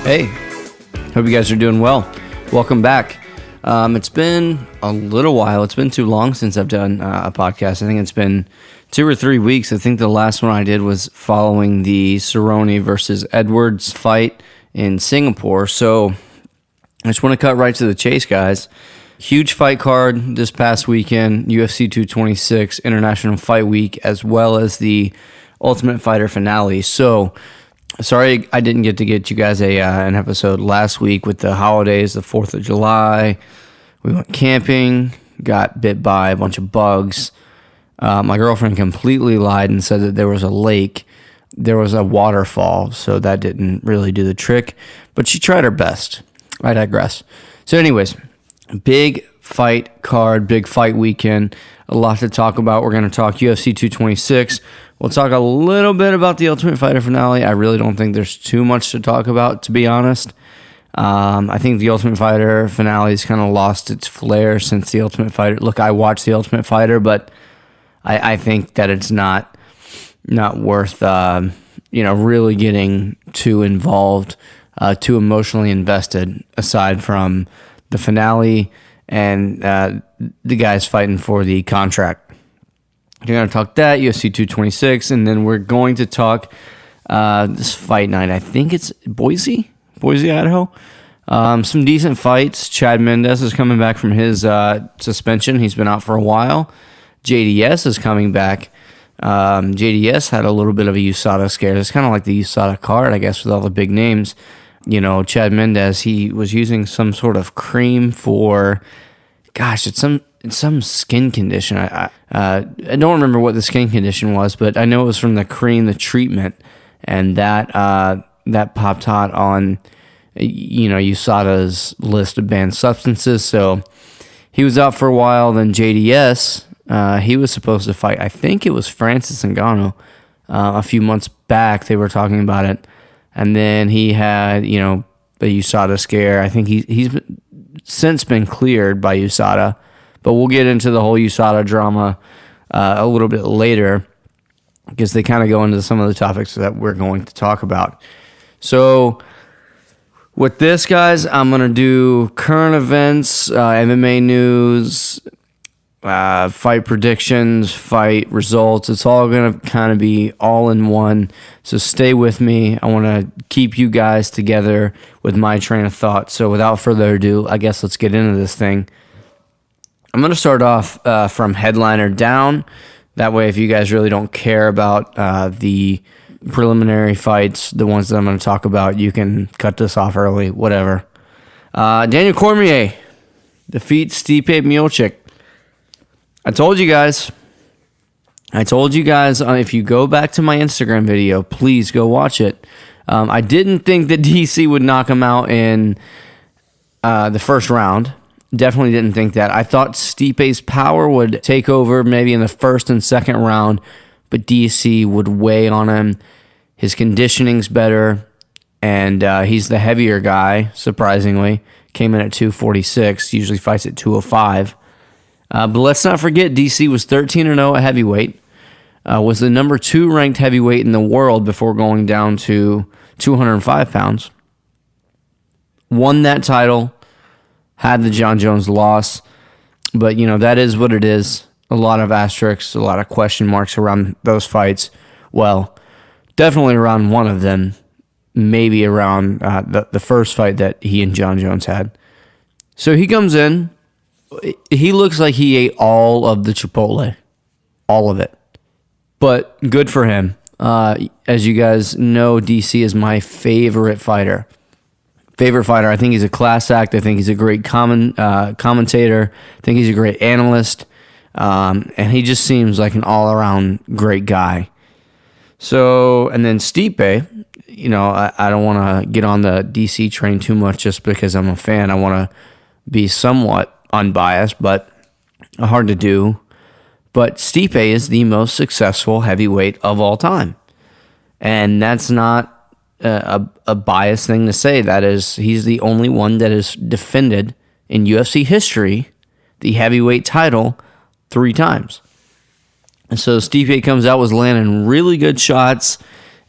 Hey, hope you guys are doing well. Welcome back. It's been a little while. It's been too long since I've done a podcast. I think it's been 2 or 3 weeks. I think the last one I did was following the Cerrone versus Edwards fight in Singapore. So I just want to cut right to the chase, guys. Huge fight card this past weekend, UFC 226, International Fight Week, as well as the Ultimate Fighter finale. So sorry I didn't get you guys an episode last week with the holidays, the 4th of July. We went camping, got bit by a bunch of bugs. My girlfriend completely lied and said that there was a lake. There was a waterfall, so that didn't really do the trick. But she tried her best. I digress. So anyways, big fight card, big fight weekend. A lot to talk about. We're going to talk UFC 226. We'll talk a little bit about the Ultimate Fighter finale. I really don't think there's too much to talk about, to be honest. I think the Ultimate Fighter finale has kind of lost its flair since the Ultimate Fighter. Look, I watched the Ultimate Fighter, but I think that it's not worth really getting too involved, too emotionally invested, aside from the finale and the guys fighting for the contract. We're going to talk that, UFC 226, and then we're going to talk this fight night. I think it's Boise, Idaho. Some decent fights. Chad Mendes is coming back from his suspension. He's been out for a while. JDS is coming back. JDS had a little bit of a USADA scare. It's kind of like the USADA card, I guess, with all the big names. You know, Chad Mendes, he was using some sort of cream for, it's some skin condition. I don't remember what the skin condition was, but I know it was from the cream, the treatment, and that popped hot on, USADA's list of banned substances. So he was out for a while. Then JDS, he was supposed to fight. I think it was Francis Ngannou. A few months back, they were talking about it. And then he had, the USADA scare. I think he's since been cleared by USADA, but we'll get into the whole USADA drama a little bit later because they kind of go into some of the topics that we're going to talk about. So with this, guys, I'm going to do current events, MMA news, fight predictions, fight results. It's all going to kind of be all in one. So stay with me. I want to keep you guys together with my train of thought. So without further ado, I guess let's get into this thing. I'm going to start off from headliner down. That way, if you guys really don't care about the preliminary fights, the ones that I'm going to talk about, you can cut this off early, whatever. Daniel Cormier defeats Stipe Miocic. I told you guys, if you go back to my Instagram video, please go watch it. I didn't think that DC would knock him out in the first round. Definitely didn't think that. I thought Stipe's power would take over maybe in the first and second round, but DC would weigh on him. His conditioning's better, and he's the heavier guy, surprisingly. Came in at 246, usually fights at 205. But let's not forget, DC was 13-0 at heavyweight, was the number 2 ranked heavyweight in the world before going down to 205 pounds. Won that title, had the John Jones loss, but, that is what it is. A lot of asterisks, a lot of question marks around those fights. Well, definitely around one of them, maybe around the first fight that he and John Jones had. So he comes in. He looks like he ate all of the Chipotle. All of it. But good for him. As you guys know, DC is my favorite fighter. I think he's a class act. I think he's a great commentator. I think he's a great analyst. And he just seems like an all-around great guy. So, and then Stipe, I don't want to get on the DC train too much just because I'm a fan. I want to be somewhat unbiased, but hard to do. But Stipe is the most successful heavyweight of all time. And that's not a biased thing to say. That is, he's the only one that has defended in UFC history the heavyweight title 3 times. And so Stipe comes out, was landing really good shots,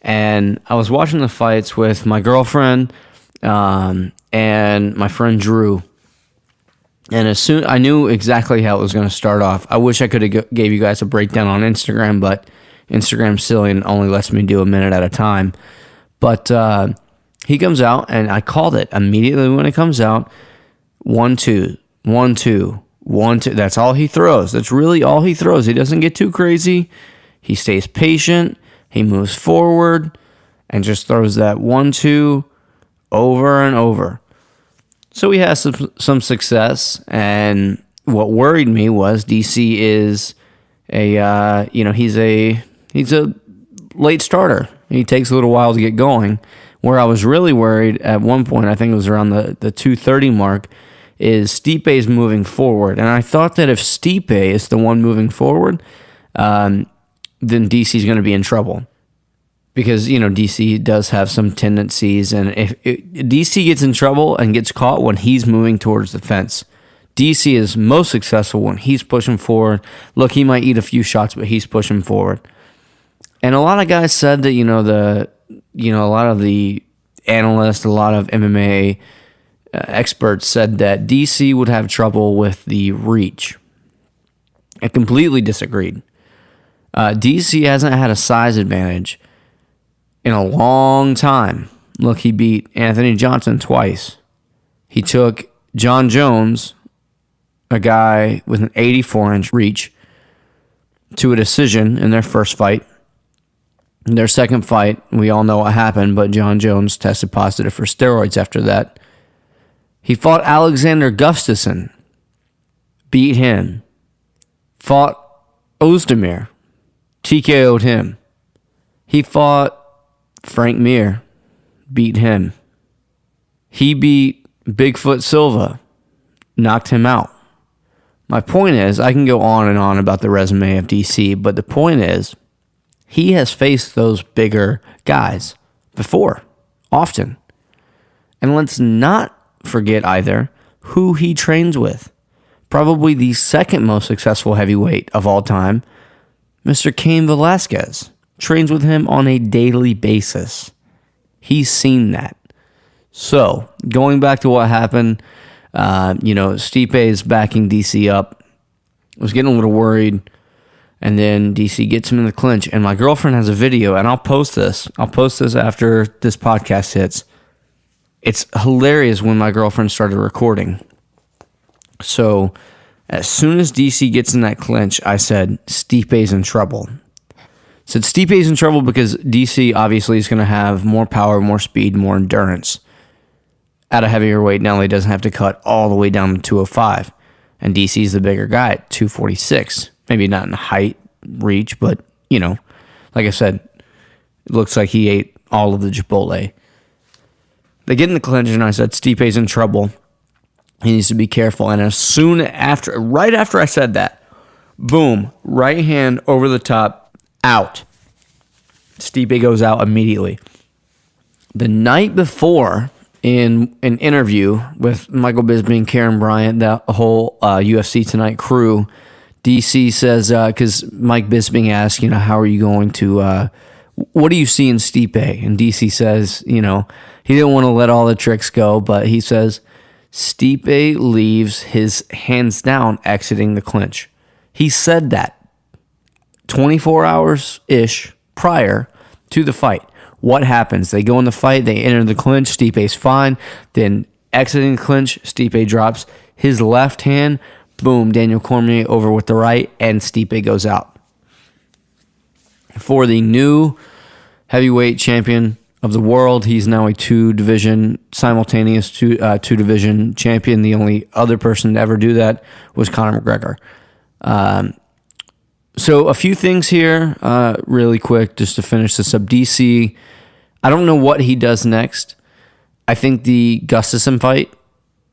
and I was watching the fights with my girlfriend and my friend Drew. And as soon I knew exactly how it was going to start off. I wish I could have gave you guys a breakdown on Instagram, but Instagram's silly and only lets me do a minute at a time. But he comes out, and I called it immediately when it comes out. 1-2, 1-2, 1-2. That's all he throws. That's really all he throws. He doesn't get too crazy. He stays patient. He moves forward and just throws that 1-2 over and over. So he has some success, and what worried me was DC is he's a late starter. He takes a little while to get going. Where I was really worried at one point, I think it was around the 2:30 mark, is Stipe's moving forward. And I thought that if Stipe is the one moving forward, then DC's going to be in trouble. Because, DC does have some tendencies, and if DC gets in trouble and gets caught when he's moving towards the fence. DC is most successful when he's pushing forward. Look, he might eat a few shots, but he's pushing forward. And a lot of guys said that, a lot of the analysts, a lot of MMA experts said that DC would have trouble with the reach. I completely disagreed. DC hasn't had a size advantage in a long time. Look, he beat Anthony Johnson twice. He took John Jones, a guy with an 84-inch reach, to a decision in their first fight. In their second fight, we all know what happened, but John Jones tested positive for steroids after that. He fought Alexander Gustafsson, beat him. Fought Ozdemir, TKO'd him. He fought Frank Mir, beat him. He beat Bigfoot Silva, knocked him out. My point is, I can go on and on about the resume of DC, but the point is, he has faced those bigger guys before, often. And let's not forget either who he trains with. Probably the second most successful heavyweight of all time, Mr. Cain Velasquez, trains with him on a daily basis. He's seen that. So, going back to what happened, Stipe is backing DC up. I was getting a little worried. And then DC gets him in the clinch. And my girlfriend has a video, and I'll post this. I'll post this after this podcast hits. It's hilarious when my girlfriend started recording. So, as soon as DC gets in that clinch, I said, Stipe's in trouble. I said, Stipe's in trouble because DC obviously is going to have more power, more speed, more endurance. At a heavier weight, not only doesn't have to cut all the way down to 205. And DC's the bigger guy at 246. Maybe not in height, reach, but, like I said, it looks like he ate all of the Chipotle. They get in the clinch, and I said, Stipe's in trouble. He needs to be careful. And right after I said that, boom, right hand over the top, out. Stipe goes out immediately. The night before, in an interview with Michael Bisping, Karen Bryant, that whole UFC Tonight crew, DC says, because Mike Bisping asked, how are you going to, what do you see in Stipe? And DC says, he didn't want to let all the tricks go, but he says, Stipe leaves his hands down exiting the clinch. He said that 24 hours-ish prior to the fight. What happens? They go in the fight, they enter the clinch, Stipe's fine, then exiting the clinch, Stipe drops his left hand. Boom, Daniel Cormier over with the right, and Stipe goes out. For the new heavyweight champion of the world, he's now a simultaneous two-division champion. The only other person to ever do that was Conor McGregor. So a few things here, really quick, just to finish this up. DC, I don't know what he does next. I think the Gustafsson fight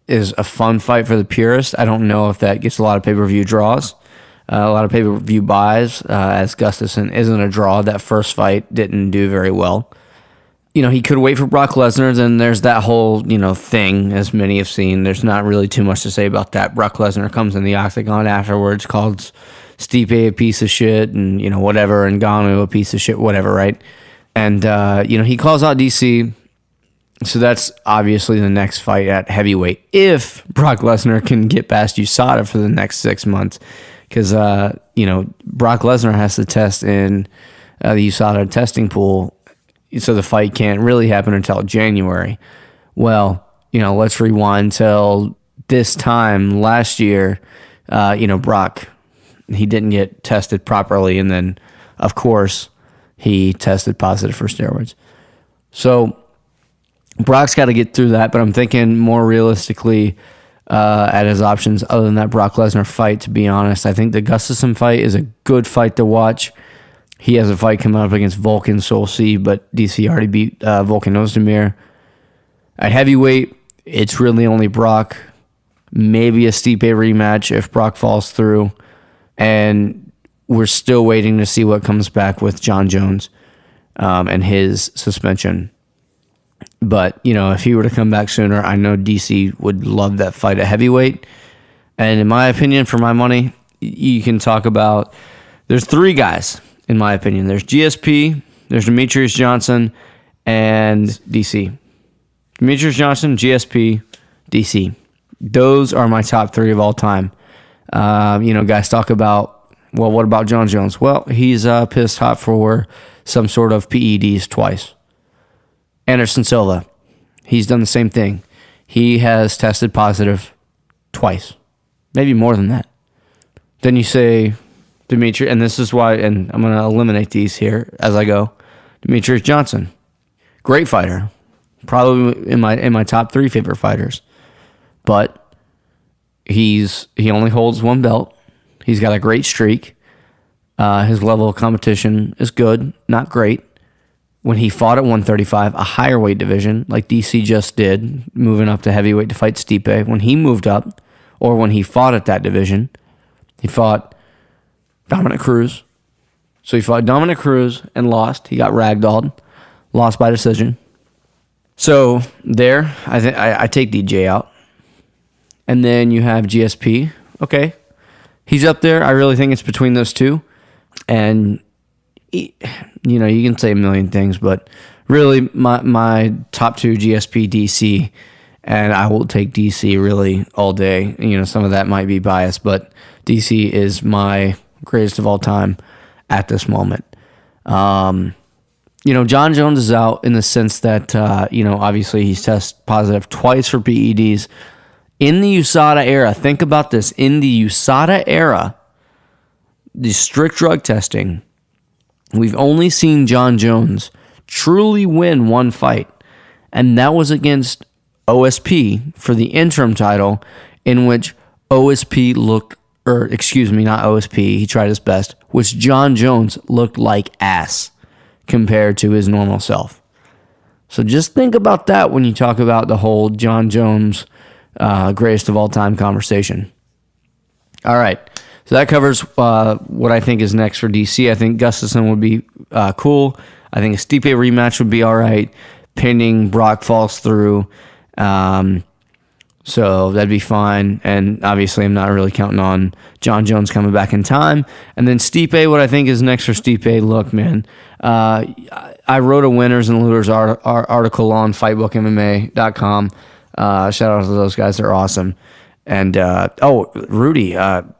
is a fun fight for the purist. I don't know if that gets a lot of pay-per-view draws, a lot of pay-per-view buys, as Gustafsson isn't a draw. That first fight didn't do very well. He could wait for Brock Lesnar, then there's that whole, thing, as many have seen. There's not really too much to say about that. Brock Lesnar comes in the octagon afterwards, calls Stipe a piece of shit, and, whatever, and Ngannou a piece of shit, whatever, right? And, he calls out DC. So that's obviously the next fight at heavyweight. If Brock Lesnar can get past USADA for the next 6 months, because Brock Lesnar has to test in the USADA testing pool, so the fight can't really happen until January. Well, let's rewind till this time last year. Brock, he didn't get tested properly, and then, of course, he tested positive for steroids. So Brock's got to get through that, but I'm thinking more realistically at his options other than that Brock Lesnar fight, to be honest. I think the Gustafsson fight is a good fight to watch. He has a fight coming up against Volkan Solsi, but DC already beat Volkan Ozdemir. At heavyweight, it's really only Brock. Maybe a Stipe rematch if Brock falls through. And we're still waiting to see what comes back with John Jones and his suspension. But, if he were to come back sooner, I know DC would love that fight at heavyweight. And in my opinion, for my money, you can talk about, there's 3 guys, in my opinion. There's GSP, there's Demetrius Johnson, and DC. Demetrius Johnson, GSP, DC. Those are my top 3 of all time. Guys talk about, well, what about John Jones? Well, he's pissed hot for some sort of PEDs twice. Anderson Silva, he's done the same thing. He has tested positive twice, maybe more than that. Then you say Demetrius, and this is why, and I'm going to eliminate these here as I go. Demetrius Johnson, great fighter, probably in my top 3 favorite fighters, but he only holds 1 belt. He's got a great streak. His level of competition is good, not great. When he fought at 135, a higher weight division, like DC just did, moving up to heavyweight to fight Stipe, when he moved up, or when he fought at that division, he fought Dominic Cruz. So he fought Dominic Cruz and lost. He got ragdolled, lost by decision. So there, I take DJ out. And then you have GSP. Okay. He's up there. I really think it's between those 2. And you can say a million things, but really my top 2, GSP, DC, and I will take DC really all day. Some of that might be biased, but DC is my greatest of all time at this moment. John Jones is out in the sense that, obviously he's tested positive twice for PEDs. In the USADA era, think about this, in the USADA era, the strict drug testing, we've only seen John Jones truly win 1 fight, and that was against OSP for the interim title, in which OSP looked, not OSP, he tried his best, which John Jones looked like ass compared to his normal self. So just think about that when you talk about the whole John Jones greatest of all time conversation. All right. So that covers what I think is next for DC. I think Gustafsson would be cool. I think a Stipe rematch would be all right, pending Brock falls through. So that'd be fine. And obviously, I'm not really counting on John Jones coming back in time. And then Stipe, what I think is next for Stipe, look, man, I wrote a winners and losers article on fightbookmma.com. Shout out to those guys. They're awesome. And, Rudy,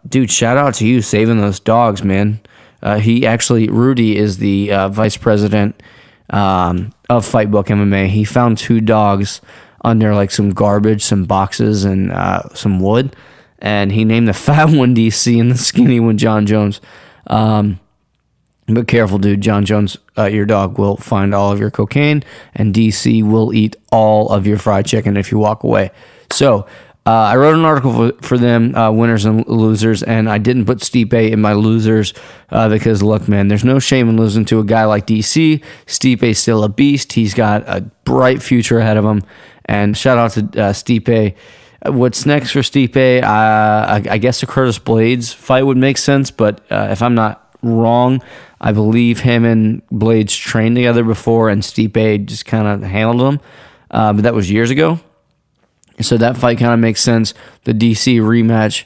dude, shout out to you saving those dogs, man. Rudy is the vice president of Fightbook MMA. He found 2 dogs under like some garbage, some boxes, and some wood. And he named the fat one DC and the skinny one John Jones. But careful, dude. John Jones, your dog, will find all of your cocaine, and DC will eat all of your fried chicken if you walk away. So, I wrote an article for them, winners and losers, and I didn't put Stipe in my losers because, look, man, there's no shame in losing to a guy like DC. Stipe's still a beast. He's got a bright future ahead of him, and shout out to Stipe. What's next for Stipe? I guess a Curtis Blades fight would make sense, but if I'm not wrong, I believe him and Blades trained together before, and Stipe just kind of handled him, but that was years ago. So that fight kind of makes sense. The DC rematch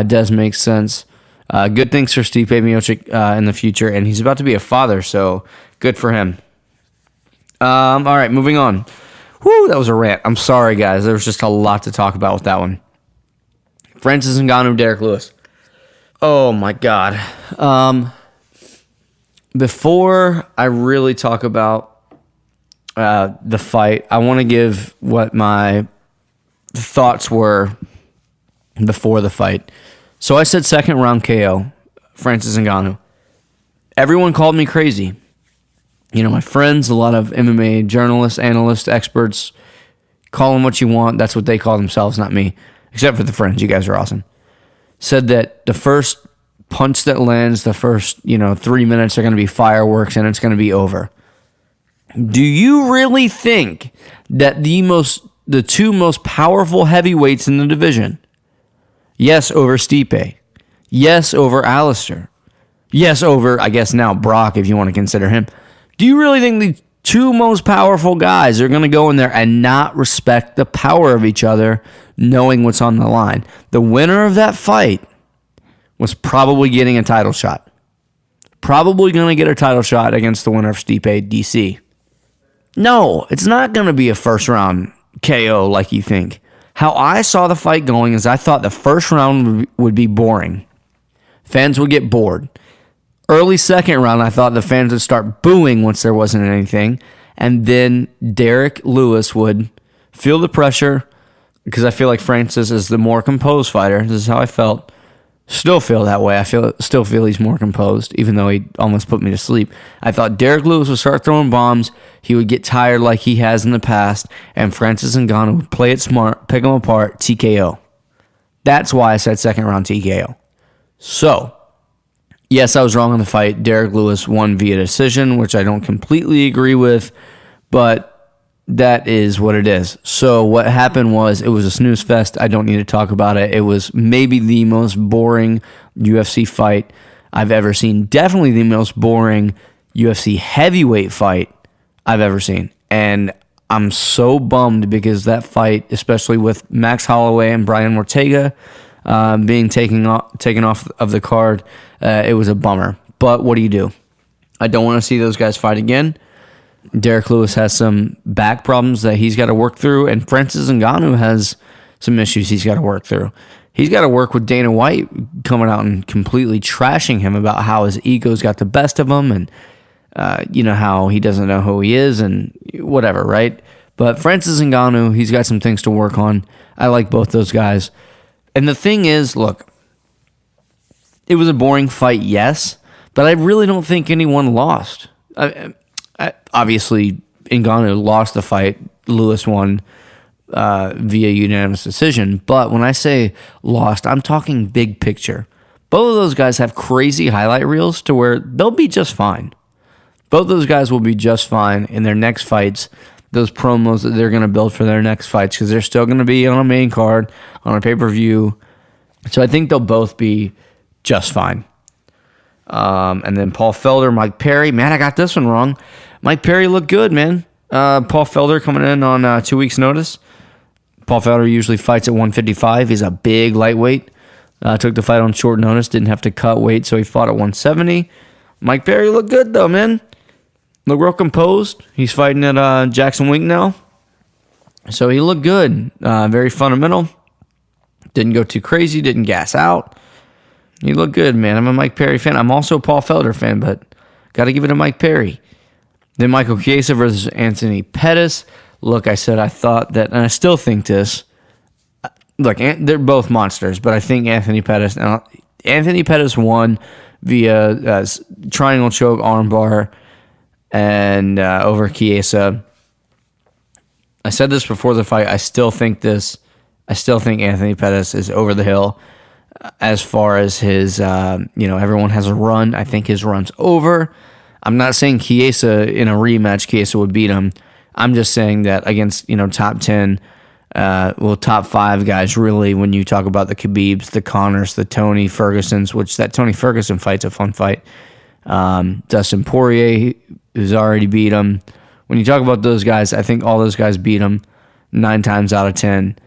does make sense. Good things for Stipe Miocic in the future, and he's about to be a father, so good for him. All right, moving on. Whew, that was a rant. I'm sorry, guys. There was just a lot to talk about with that one. Francis Ngannou, Derek Lewis. Oh, my God. Before I really talk about the fight, I want to give what my thoughts were before the fight. So I said second round KO, Francis Ngannou. Everyone called me crazy. You know, my friends, a lot of MMA journalists, analysts, experts, call them what you want. That's what they call themselves, not me. Except for the friends. You guys are awesome. Said that the first punch that lands, the first, 3 minutes are going to be fireworks and it's going to be over. Do you really think that the two most powerful heavyweights in the division, yes, over Stipe, yes, over Alistair, yes, over, I guess now Brock, if you want to consider him, do you really think the two most powerful guys are going to go in there and not respect the power of each other, knowing what's on the line? The winner of that fight was probably getting a title shot. Probably going to get a title shot against the winner of Stipe DC. No, it's not going to be a first round KO like you think. How I saw the fight going is I thought the first round would be boring. Fans would get bored. Early second round, I thought the fans would start booing once there wasn't anything. And then Derek Lewis would feel the pressure, because I feel like Francis is the more composed fighter. This is how I felt. Still feel that way. Still feel he's more composed, even though he almost put me to sleep. I thought Derek Lewis would start throwing bombs. He would get tired like he has in the past, and Francis Ngannou would play it smart, pick him apart, TKO. That's why I said second round TKO. So, yes, I was wrong on the fight. Derek Lewis won via decision, which I don't completely agree with, but that is what it is. So what happened was, it was a snooze fest. I don't need to talk about it. It was maybe the most boring UFC fight I've ever seen. Definitely the most boring UFC heavyweight fight I've ever seen. And I'm so bummed because that fight, especially with Max Holloway and Brian Ortega being taken off of the card, it was a bummer. But what do? I don't want to see those guys fight again. Derek Lewis has some back problems that he's got to work through, and Francis Ngannou has some issues he's got to work through. He's got to work with Dana White coming out and completely trashing him about how his ego's got the best of him, and how he doesn't know who he is and whatever, right? But Francis Ngannou, he's got some things to work on. I like both those guys. And the thing is, look, it was a boring fight, yes, but I really don't think anyone lost. Obviously, Ngannou lost the fight. Lewis won via unanimous decision. But when I say lost, I'm talking big picture. Both of those guys have crazy highlight reels to where they'll be just fine. Both those guys will be just fine in their next fights, those promos that they're going to build for their next fights, because they're still going to be on a main card, on a pay-per-view. So I think they'll both be just fine. And then Paul Felder, Mike Perry. Man, I got this one wrong. Mike Perry looked good, man. Paul Felder coming in on 2 weeks' notice. Paul Felder usually fights at 155. He's a big lightweight. Took the fight on short notice. Didn't have to cut weight, so he fought at 170. Mike Perry looked good, though, man. Looked real composed. He's fighting at Jackson Wink now. So he looked good. Very fundamental. Didn't go too crazy. Didn't gas out. He looked good, man. I'm a Mike Perry fan. I'm also a Paul Felder fan, but got to give it to Mike Perry. Then Michael Chiesa versus Anthony Pettis. Look, I said I thought that, and I still think this. Look, they're both monsters, but I think Anthony Pettis won via triangle choke armbar and over Chiesa. I said this before the fight. I still think Anthony Pettis is over the hill as far as his, everyone has a run. I think his run's over. I'm not saying Chiesa in a rematch, Chiesa would beat him. I'm just saying that against, top 10, top 5 guys, really, when you talk about the Khabibs, the Connors, the Tony Fergusons, which that Tony Ferguson fight's a fun fight. Dustin Poirier, who's already beat him. When you talk about those guys, I think all those guys beat him 9 times out of 10.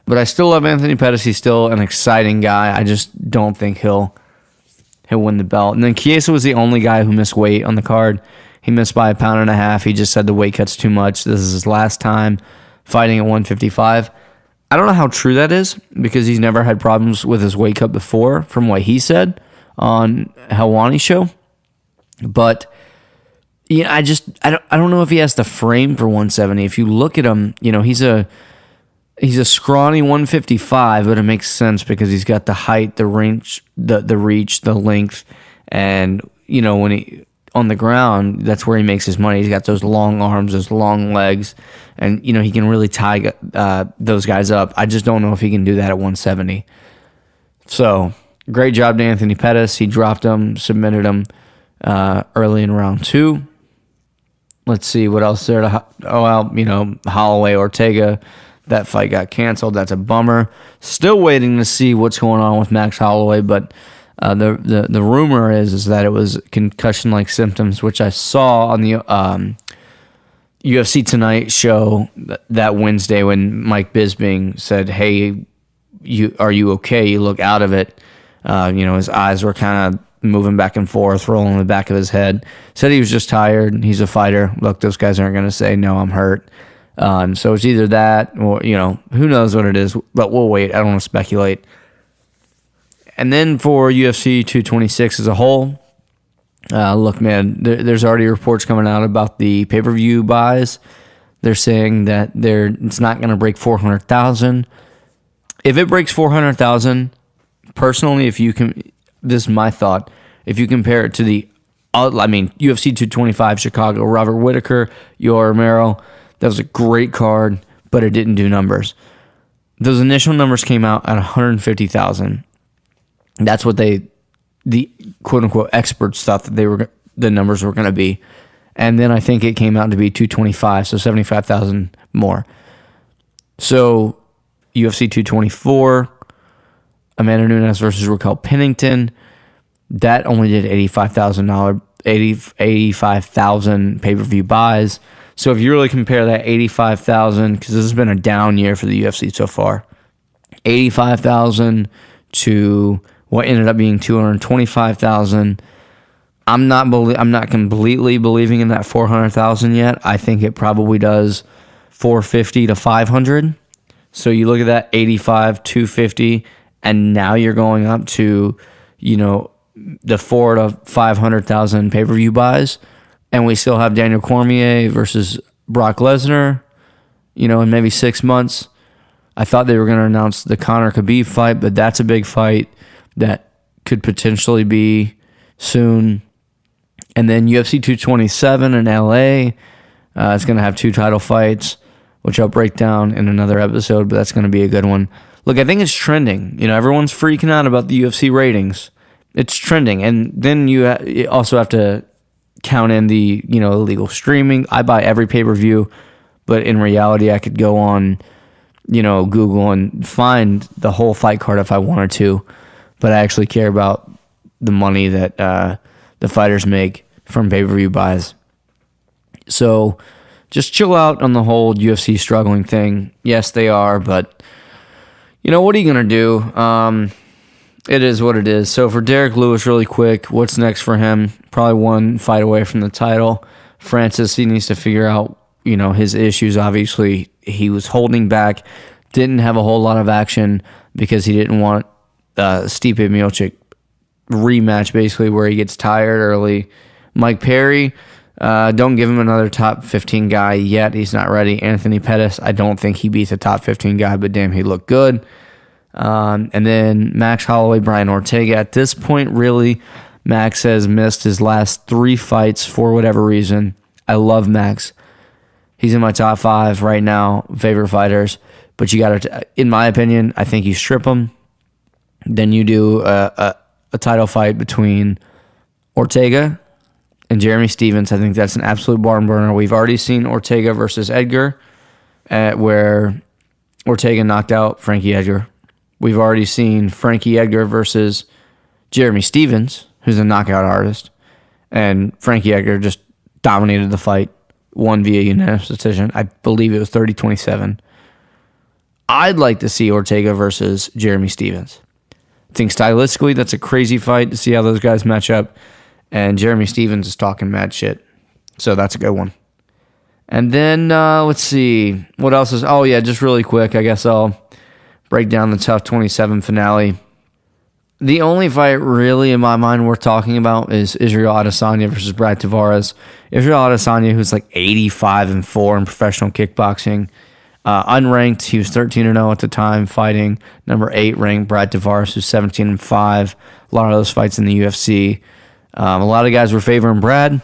But I still love Anthony Pettis. He's still an exciting guy. I just don't think he'll win the belt. And then Chiesa was the only guy who missed weight on the card. He missed by 1.5 pounds. He just said the weight cut's too much. This is his last time fighting at 155. I don't know how true that is because he's never had problems with his weight cut before, from what he said on Helwani's show. But yeah, I don't know if he has the frame for 170. If you look at him, he's a scrawny 155, but it makes sense because he's got the height, the range, the reach, the length, and when he on the ground, that's where he makes his money. He's got those long arms, those long legs, and he can really tie those guys up. I just don't know if he can do that at 170. So great job to Anthony Pettis. He dropped him, submitted him early in round 2. Let's see what else there. Holloway Ortega. That fight got canceled. That's a bummer. Still waiting to see what's going on with Max Holloway, but the rumor is that it was concussion-like symptoms, which I saw on the UFC Tonight show that Wednesday when Mike Bisping said, "Hey, are you okay? You look out of it." His eyes were kind of moving back and forth, rolling the back of his head. Said he was just tired. He's a fighter. Look, those guys aren't going to say, "No, I'm hurt." So it's either that or, who knows what it is, but we'll wait. I don't want to speculate. And then for UFC 226 as a whole, look, man, there's already reports coming out about the pay-per-view buys. They're saying that it's not going to break 400,000. If it breaks 400,000, personally, this is my thought, if you compare it to UFC 225 Chicago, Robert Whittaker, Yoel Romero, that was a great card, but it didn't do numbers. Those initial numbers came out at 150,000. That's what the quote-unquote experts thought that the numbers were going to be. And then I think it came out to be 225, so 75,000 more. So UFC 224, Amanda Nunes versus Raquel Pennington, that only did $85,000 pay-per-view buys. So if you really compare that 85,000, because this has been a down year for the UFC so far, 85,000 to what ended up being 225,000, I'm not completely believing in that 400,000 yet. I think it probably does 450 to 500. So you look at that 85, 250, and now you're going up to, the 400 to 500,000 pay-per-view buys. And we still have Daniel Cormier versus Brock Lesnar, in maybe 6 months. I thought they were going to announce the Conor Khabib fight, but that's a big fight that could potentially be soon. And then UFC 227 in LA. It's going to have 2 title fights, which I'll break down in another episode, but that's going to be a good one. Look, I think it's trending. Everyone's freaking out about the UFC ratings. It's trending. And then you also have to count in the illegal streaming. I buy every pay-per-view, but in reality I could go on Google and find the whole fight card if I wanted to, but I actually care about the money that the fighters make from pay-per-view buys. So just chill out on the whole UFC struggling thing. Yes, they are, but what are you going to do? It is what it is. So for Derek Lewis, really quick, what's next for him? Probably one fight away from the title. Francis, he needs to figure out, his issues. Obviously, he was holding back, didn't have a whole lot of action because he didn't want Stipe Miocic rematch, basically, where he gets tired early. Mike Perry, don't give him another top 15 guy yet. He's not ready. Anthony Pettis, I don't think he beats a top 15 guy, but damn, he looked good. And then Max Holloway, Brian Ortega. At this point, really, Max has missed his last 3 fights for whatever reason. I love Max. He's in my top 5 right now, favorite fighters. But you got to, in my opinion, I think you strip him. Then you do a title fight between Ortega and Jeremy Stephens. I think that's an absolute barn burner. We've already seen Ortega versus Edgar, where Ortega knocked out Frankie Edgar. We've already seen Frankie Edgar versus Jeremy Stephens, who's a knockout artist, and Frankie Edgar just dominated the fight, won via unanimous decision. I believe it was 30-27. I'd like to see Ortega versus Jeremy Stephens. I think stylistically that's a crazy fight to see how those guys match up, and Jeremy Stephens is talking mad shit, so that's a good one. And then, let's see. What else is... Oh, yeah, just really quick. I guess I'll break down the Tough 27 finale. The only fight really in my mind worth talking about is Israel Adesanya versus Brad Tavares. Israel Adesanya, who's like 85-4 in professional kickboxing. Unranked, he was 13-0 at the time, fighting number 8 ranked Brad Tavares, who's 17-5. A lot of those fights in the UFC. A lot of guys were favoring Brad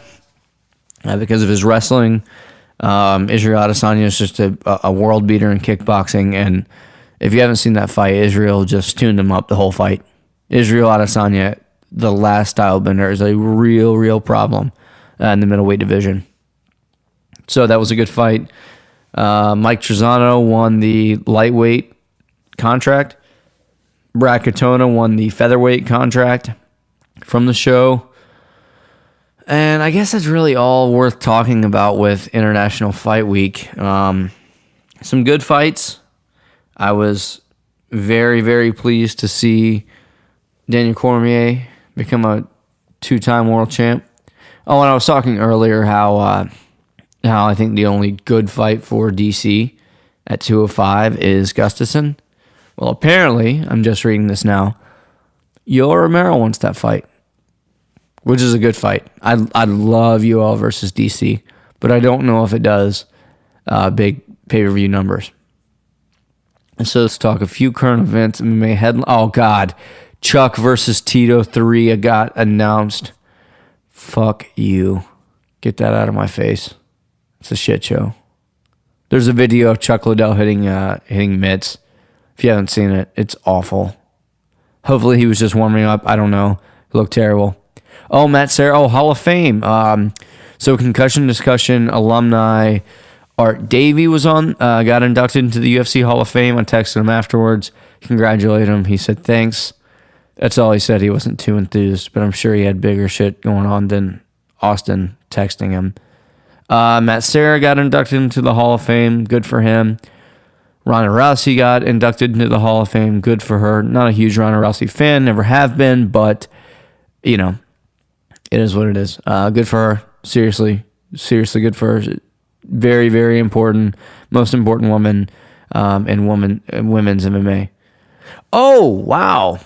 because of his wrestling. Israel Adesanya is just a world beater in kickboxing, and if you haven't seen that fight, Israel just tuned him up the whole fight. Israel Adesanya, the last style bender, is a real problem in the middleweight division. So that was a good fight. Mike Trizano won the lightweight contract. Brad Katona won the featherweight contract from the show. And I guess that's really all worth talking about with International Fight Week. Some good fights. I was very pleased to see Daniel Cormier become a 2-time world champ. Oh, and I was talking earlier how I think the only good fight for DC at 205 is Gustafsson. Well, apparently, I'm just reading this now, Yoel Romero wants that fight, which is a good fight. I'd love Yoel versus DC, but I don't know if it does big pay-per-view numbers. And so let's talk a few current events. MMA headline. Oh, God. Chuck versus Tito 3 got announced. Fuck you. Get that out of my face. It's a shit show. There's a video of Chuck Liddell hitting mitts. If you haven't seen it, it's awful. Hopefully he was just warming up. I don't know. It looked terrible. Oh, Matt Serra. Oh, Hall of Fame. So concussion discussion alumni Art Davey was on. Got inducted into the UFC Hall of Fame. I texted him afterwards. Congratulated him. He said thanks. That's all he said. He wasn't too enthused, but I'm sure he had bigger shit going on than Austin texting him. Matt Serra got inducted into the Hall of Fame. Good for him. Ronda Rousey got inducted into the Hall of Fame. Good for her. Not a huge Ronda Rousey fan. Never have been, but, you know, it is what it is. Good for her. Seriously good for her. Very important. Most important woman in women's MMA. Oh, wow.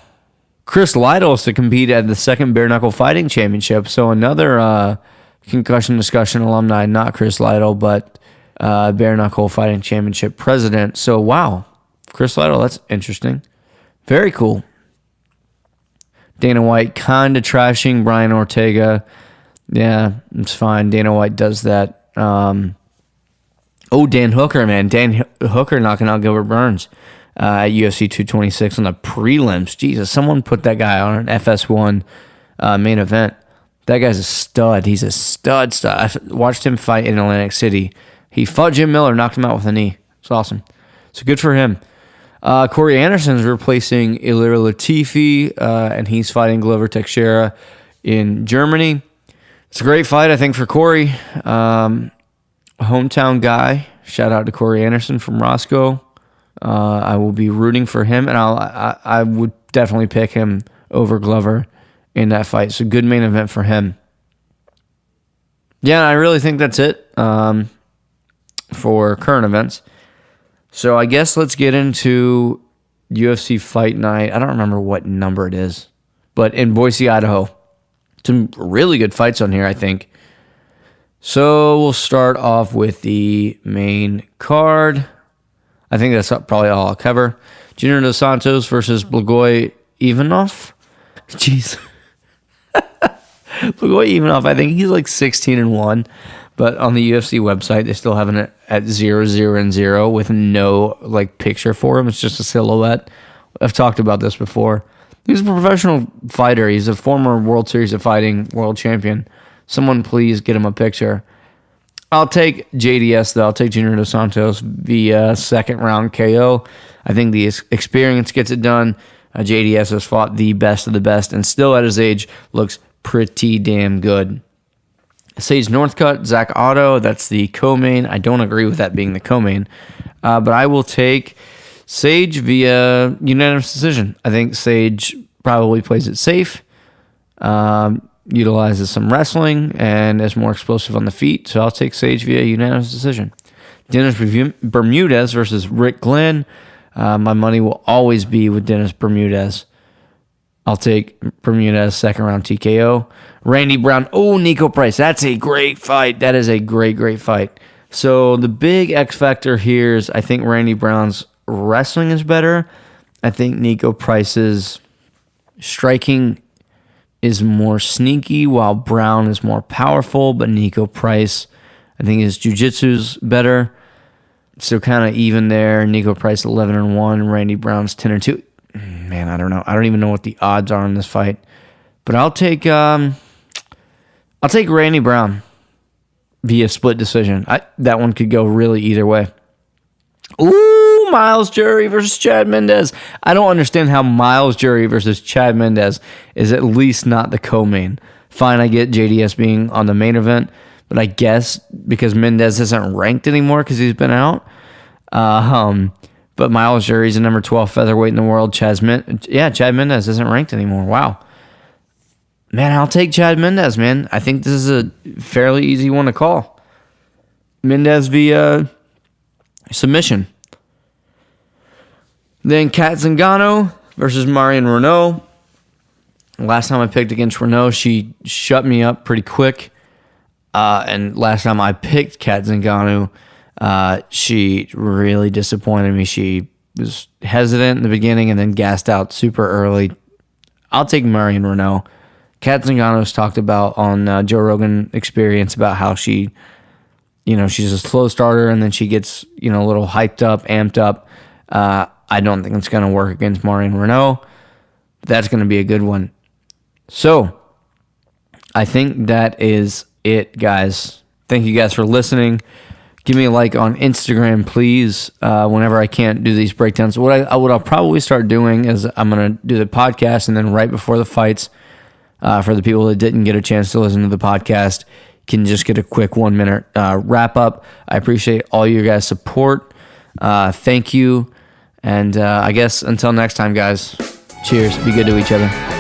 Chris Lytle is to compete at the second Bare Knuckle Fighting Championship. So another concussion discussion alumni, not Chris Lytle, but Bare Knuckle Fighting Championship president. So, wow. Chris Lytle, that's interesting. Very cool. Dana White kind of trashing Brian Ortega. Yeah, it's fine. Dana White does that. Dan Hooker, man. Dan Hooker knocking out Gilbert Burns at UFC 226 on the prelims. Jesus, someone put that guy on an FS1 main event. That guy's a stud. He's a stud. I watched him fight in Atlantic City. He fought Jim Miller, knocked him out with a knee. It's awesome. So good for him. Corey Anderson's replacing Ilir Latifi, and he's fighting Glover Teixeira in Germany. It's a great fight, I think, for Corey. A hometown guy. Shout out to Corey Anderson from Roscoe. I will be rooting for him, and I would definitely pick him over Glover in that fight. So good main event for him. Yeah, I really think that's it for current events. So I guess let's get into UFC Fight Night. I don't remember what number it is, but in Boise, Idaho. Some really good fights on here, I think. So we'll start off with the main card. I think that's probably all I'll cover. Junior Dos Santos versus Blagoy Ivanov. Jeez. Blagoy Ivanov, I think he's like 16-1. But on the UFC website, they still have it at 0-0-0 with no like picture for him. It's just a silhouette. I've talked about this before. He's a professional fighter. He's a former World Series of Fighting world champion. Someone please get him a picture. I'll take JDS, though. I'll take Junior Dos Santos via second round KO. I think the experience gets it done. JDS has fought the best of the best and still at his age looks pretty damn good. Sage Northcutt, Zach Otto, that's the co-main. I don't agree with that being the co-main, but I will take Sage via unanimous decision. I think Sage probably plays it safe. utilizes some wrestling and is more explosive on the feet. So I'll take Sage via unanimous decision. Dennis Bermudez versus Rick Glenn. My money will always be with Dennis Bermudez. I'll take Bermudez second round TKO. Randy Brown. Oh, Nico Price. That's a great fight. That is a great fight. So the big X factor here is I think Randy Brown's wrestling is better. I think Nico Price's striking is more sneaky while Brown is more powerful, but Nico Price, I think his jiu-jitsu's better. So kind of even there. Nico Price 11-1, Randy Brown's 10-2. Man, I don't know. I don't even know what the odds are in this fight. But I'll take Randy Brown via split decision. That one could go really either way. Ooh, Miles Jury versus Chad Mendez. I don't understand how Miles Jury versus Chad Mendez is at least not the co-main. Fine, I get JDS being on the main event, but I guess because Mendez isn't ranked anymore because he's been out. But Miles Jury's the number 12 featherweight in the world. Chad Mendez isn't ranked anymore. Wow. Man, I'll take Chad Mendez, man. I think this is a fairly easy one to call. Mendez via submission. Then Kat Zingano versus Marion Renault. Last time I picked against Renault, she shut me up pretty quick. And last time I picked Kat Zingano, she really disappointed me. She was hesitant in the beginning and then gassed out super early. I'll take Marion Renault. Kat Zingano's talked about on Joe Rogan Experience about how she, she's a slow starter and then she gets, a little hyped up, amped up. I don't think it's going to work against Marion Renault. That's going to be a good one. So, I think that is it, guys. Thank you guys for listening. Give me a like on Instagram, please. Whenever I can't do these breakdowns, what I'll probably start doing is I'm going to do the podcast, and then right before the fights, for the people that didn't get a chance to listen to the podcast, can just get a quick 1 minute wrap up. I appreciate all your guys' support. Thank you. And I guess until next time, guys, cheers. Be good to each other.